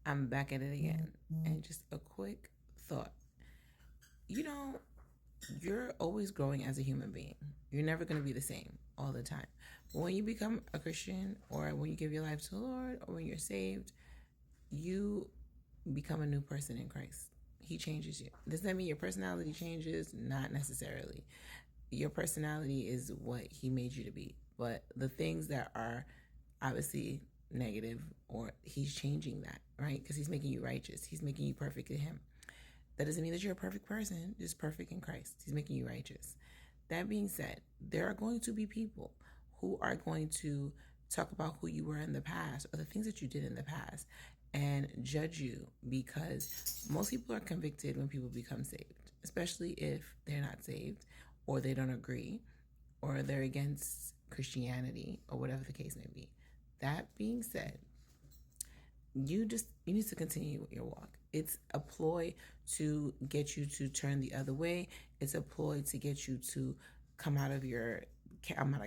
I'm back at it again. And just a quick thought. You know, you're always growing as a human being. You're never going to be the same all the time. But when you become a Christian, or when you give your life to the Lord, or when you're saved, you become a new person in Christ. He changes you. Does that mean your personality changes? Not necessarily. Your personality is what He made you to be. But the things that are obviously negative, or He's changing that, right? Because He's making you righteous. He's making you perfect in Him. That doesn't mean that you're a perfect person, just perfect in Christ. He's making you righteous. That being said, there are going to be people who are going to talk about who you were in the past, or the things that you did in the past, and judge you, because most people are convicted when people become saved, especially if they're not saved, or they don't agree, or they're against Christianity, or whatever the case may be. That being said, you need to continue with your walk. It's a ploy to get you to turn the other way. It's a ploy to get you to come out of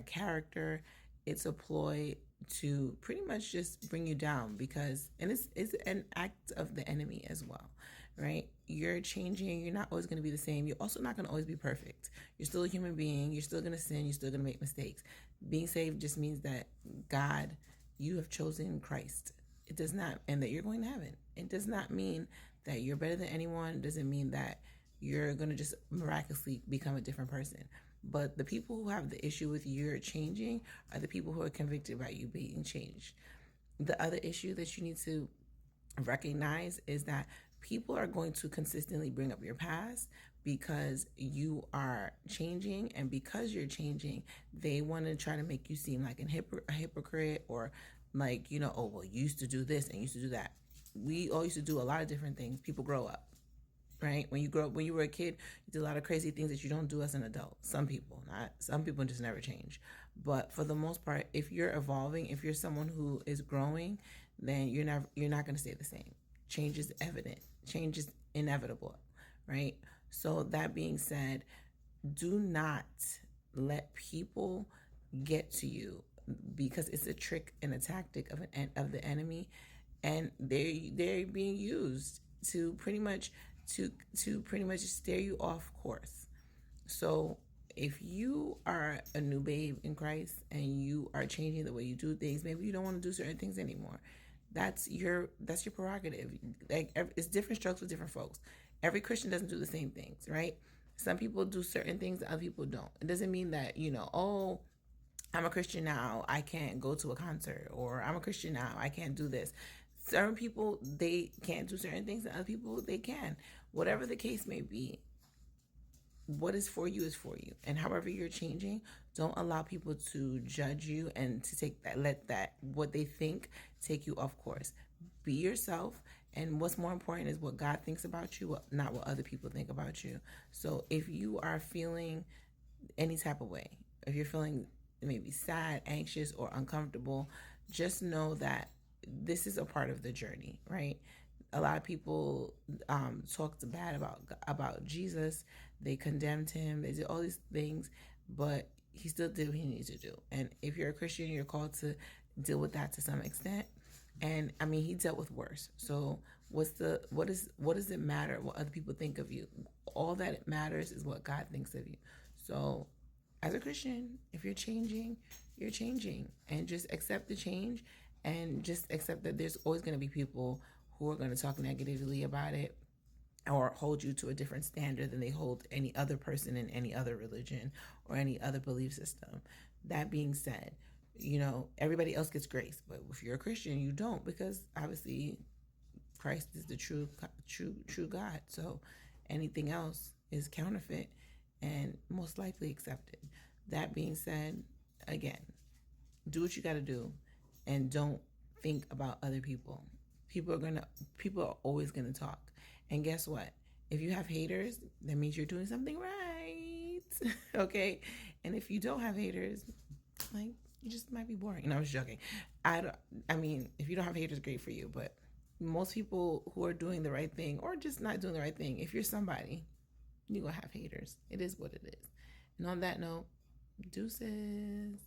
character. It's a ploy to pretty much just bring you down, because, and it's an act of the enemy as well, right? You're changing. You're not always going to be the same. You're also not going to always be perfect. You're still a human being. You're still going to sin. You're still going to make mistakes. Being saved just means that God, you have chosen Christ. It does not, and that you're going to heaven. It does not mean that you're better than anyone. It doesn't mean that you're going to just miraculously become a different person. But the people who have the issue with your changing are the people who are convicted about you being changed. The other issue that you need to recognize is that people are going to consistently bring up your past because you are changing, and because you're changing, they want to try to make you seem like a hypocrite, or like, oh, well, you used to do this and used to do that. We all used to do a lot of different things. People grow up, right? When you grow up, when you were a kid, you did a lot of crazy things that you don't do as an adult. Some people just never change. But for the most part, if you're evolving, if you're someone who is growing, then you're not going to stay the same. Change is evident. Change is inevitable, right? So that being said, do not let people get to you, because it's a trick and a tactic of the enemy, and they're being used to pretty much steer you off course. So if you are a new babe in Christ and you are changing the way you do things, maybe you don't want to do certain things anymore. That's your prerogative. Like, it's different strokes for different folks. Every Christian doesn't do the same things, right? Some people do certain things that other people don't. It doesn't mean that, oh, I'm a Christian now, I can't go to a concert, or I'm a Christian now, I can't do this. Certain people, they can't do certain things, and other people, they can. Whatever the case may be, what is for you is for you. And however you're changing, don't allow people to judge you and to let what they think take you off course. Be yourself. And what's more important is what God thinks about you, not what other people think about you. So if you are feeling any type of way, if you're feeling maybe sad, anxious, or uncomfortable, just know that this is a part of the journey, right? A lot of people talked bad about Jesus. They condemned him. They did all these things, but he still did what he needs to do. And if you're a Christian, you're called to deal with that to some extent. And I mean, he dealt with worse. So what does it matter what other people think of you? All that matters is what God thinks of you. So as a Christian, if you're changing, you're changing, and just accept the change, and just accept that there's always going to be people who are going to talk negatively about it, or hold you to a different standard than they hold any other person in any other religion or any other belief system. That being said, everybody else gets grace, but if you're a Christian, you don't, because obviously Christ is the true God. So anything else is counterfeit and most likely accepted. That being said, again, do what you got to do, and don't think about other people. People are always gonna talk, and guess what? If you have haters, that means you're doing something right. Okay, and if you don't have haters, like, you just might be boring. No, I was joking. I mean, if you don't have haters, great for you. But most people who are doing the right thing, or just not doing the right thing, if you're somebody, you're gonna have haters. It is what it is. And on that note, deuces.